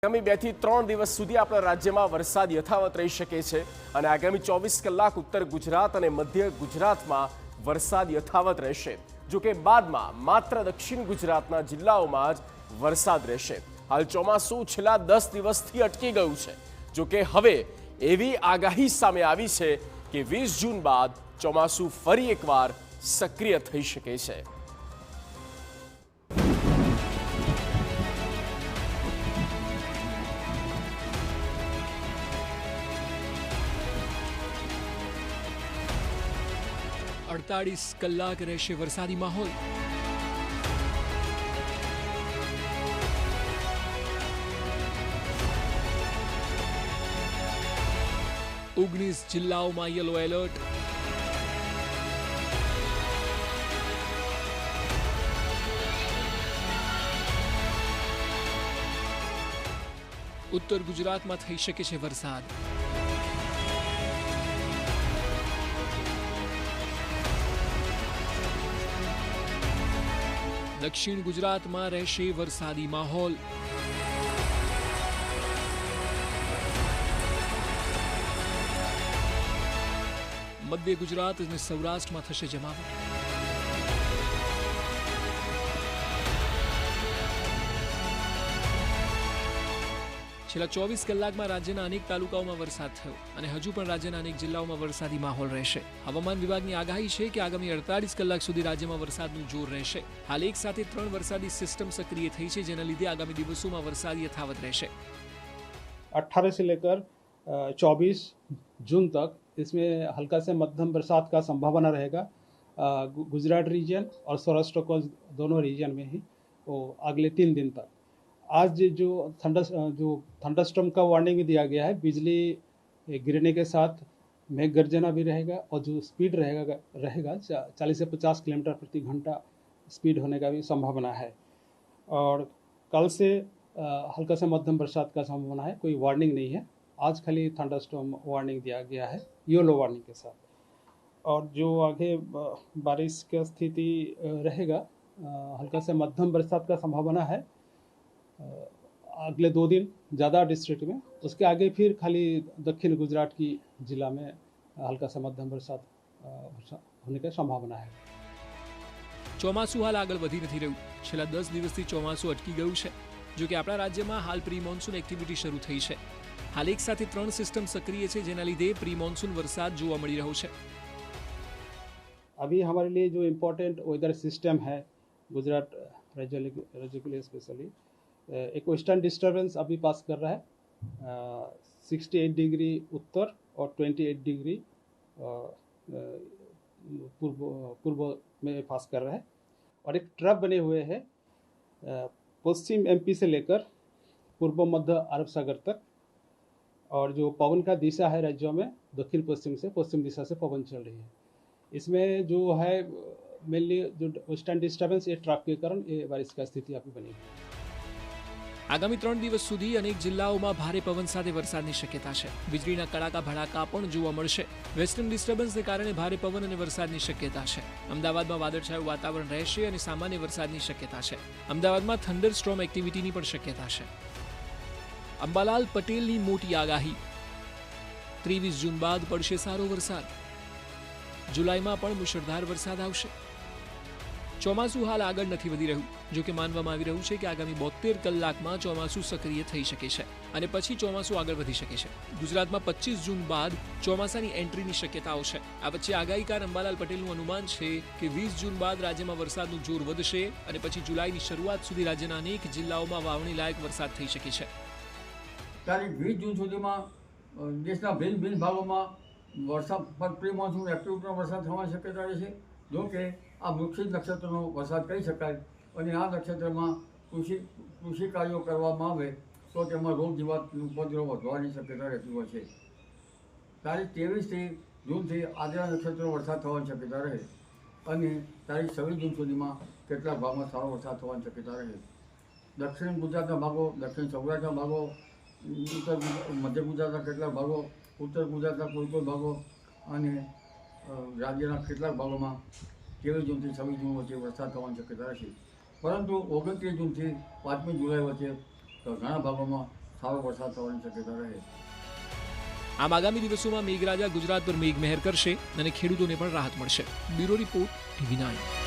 આગામી 2 થી 3 દિવસ સુધી આપણા રાજ્યમાં વરસાદ યથાવત રહી શકે છે અને આગામી 24 કલાક ઉત્તર ગુજરાત અને મધ્ય ગુજરાતમાં વરસાદ યથાવત રહેશે। જો કે બાદમાં માત્ર દક્ષિણ ગુજરાતના જિલ્લાઓમાં જ વરસાદ રહેશે। હાલ ચોમાસું છેલ્લા 10 દિવસથી અટકી ગયું છે। જો કે હવે એવી આગાહી સામે આવી છે કે 20 જૂન બાદ ચોમાસું ફરી એકવાર સક્રિય થઈ શકે છે। अड़तालीस कलाक रहशे वरसादी माहौल। 19 જિલ્લાઓમાં યલો એલર્ટ। ઉત્તર ગુજરાતમાં થઈ શકે છે વરસાદ। दक्षिण गुजरात में रहशे वरसादी माहौल। मध्य गुजरात और सौराष्ट्र में थशे जमावट। छेल्ला 24 कलाक में राज्यना अनेक तालुकाओं में वरसाद थयो अने हजू पण राज्यना अनेक जिल्लाओं में वरसादी माहौल रहेशे। हवामान विभागनी आगाही छे के आगामी 48 कलाक सुधी राज्य में वरसादनुं जोर रहेशे। हाल एक साथे 3 वरसादी सिस्टम सक्रिय थई छे जेना लीधे आगामी दिवसों में वरसाद यथावत रहेशे। 18 से लेकर 24 जून तक इसमें हल्का से मध्यम बरसात का संभावना रहेगा। गुजरात रीजन और सौराष्ट्र को दोनों रीजन में ही वो अगले 3 दिन तक। आज जो थंडरस्टॉर्म का वार्निंग भी दिया गया है। बिजली गिरने के साथ मेघ गर्जना भी रहेगा और जो स्पीड रहेगा 40 से 50 किलोमीटर प्रति घंटा स्पीड होने का भी संभावना है। और कल से हल्का से मध्यम बरसात का संभावना है। कोई वार्निंग नहीं है। आज खाली थंडरस्टॉर्म वार्निंग दिया गया है येलो वार्निंग के साथ। और जो आगे बारिश की स्थिति रहेगा हल्का से मध्यम बरसात का संभावना है अगले 2 दिन ज़्यादा डिस्ट्रिक्ट में। उसके आगे फिर खाली दक्षिण गुजरात की जिला में हल्का से मध्यम बरसात होने की संभावना है। ચોમાસું હાલ આગળ વધી નથી રહ્યું। છેલ્લા 10 દિવસથી ચોમાસું અટકી ગયું છે। જો કે આપણા રાજ્યમાં હાલ પ્રી મોન્સૂન એક્ટિવિટી શરૂ થઈ છે। હાલ એક સાથે 3 સિસ્ટમ સક્રિય છે જેના લીધે પ્રી મોન્સૂન વરસાદ જોવા મળી રહ્યો છે। अभी हमारे लिए जो इम्पोर्टेंट वेदर सिस्टम है गुजरात राज्य के लिए स्पेशली एक वेस्टर्न डिस्टर्बेंस अभी पास कर रहा है 68 डिग्री उत्तर और 28 डिग्री पूर्व में पास कर रहा है। और एक ट्रफ बने हुए हैं पश्चिम एमपी से लेकर पूर्व मध्य अरब सागर तक। और जो पवन का दिशा है राज्यों में दक्षिण पश्चिम से पश्चिम दिशा से पवन चल रही है। इसमें जो है मेनली जो वेस्टर्न डिस्टर्बेंस ये ट्रफ के कारण ये बारिश का स्थिति अभी बनेगी। आगामी 3 दिवस सुधी अनेक जिल्लाओं भारे पवन साथे वरसादनी शक्यता है। वीजळीना कड़ाका भड़ाका पण जोवा मळशे। वेस्टर्न डिस्टर्बन्सने कारणे भारे पवन अने वरसादनी शक्यता है। अमदावादमां वादळछायुं वातावरण रहेशे अने सामान्य वरसादनी शक्यता है। अमदावादमां थंडरस्टॉर्म एक्टिविटीनी पण शक्यता है। अंबालाल पटेलनी मोटी आगाही 23 जून बाद पड़शे सारो वरसाद। जुलाईमां पण मुसळधार वरसाद आवशे। ચોમાસું હાલ આગળ નથી વધી રહ્યું। જો કે માનવામાં આવી રહ્યું છે કે આગામી 72 કલાકમાં ચોમાસું સક્રિય થઈ શકે છે અને પછી ચોમાસું આગળ વધી શકે છે। ગુજરાતમાં 25 જૂન બાદ ચોમાસાની એન્ટ્રીની શક્યતાઓ છે। આ વચ્ચે આગાહીકાર અંબાલાલ પટેલનું અનુમાન છે કે 20 જૂન બાદ રાજ્યમાં વરસાદનું જોર વધશે અને પછી જુલાઈની શરૂઆત સુધી રાજ્યના અનેક જિલ્લાઓમાં વાવણી લાયક વરસાદ થઈ શકે છે। તારીખ 20 જૂન સુધીમાં દેશના ભિન્ન ભાગોમાં વરસાદ પ્રી મોન્સૂન એક્ટિવિટીનો વરસાદ થવાની શક્યતા રહેશે। જો કે આ વૃક્ષિત નક્ષત્રનો વરસાદ કહી શકાય અને આ નક્ષત્રમાં કૃષિ કાર્યો કરવામાં આવે તો તેમાં રોગ જીવાતનું ઉપદ્રવ વધવાની શક્યતા રહેતી હોય છે। તારીખ 23 જૂનથી આદ્રા નક્ષત્રનો વરસાદ થવાની શક્યતા રહે અને તારીખ 26 જૂન સુધીમાં કેટલાક ભાગમાં સારો વરસાદ થવાની શક્યતા રહે। દક્ષિણ ગુજરાતના ભાગો દક્ષિણ સૌરાષ્ટ્રના ભાગો મધ્ય ગુજરાતના કેટલાક ભાગો ઉત્તર ગુજરાતના કોઈ ભાગો અને રાજ્યના કેટલાક ભાગોમાં 23 જૂનથી 26 જૂન વચ્ચે વરસાદ થવાની શક્યતા રહેશે। પરંતુ 29 જૂનથી 5મી જુલાઈ વચ્ચે ઘણા ભાગોમાં સારો વરસાદ થવાની શક્યતા રહે. આમ આગામી દિવસોમાં મેઘરાજા ગુજરાત પર મેઘમહેર કરશે અને ખેડૂતોને પણ રાહત મળશે. Bureau report TV9.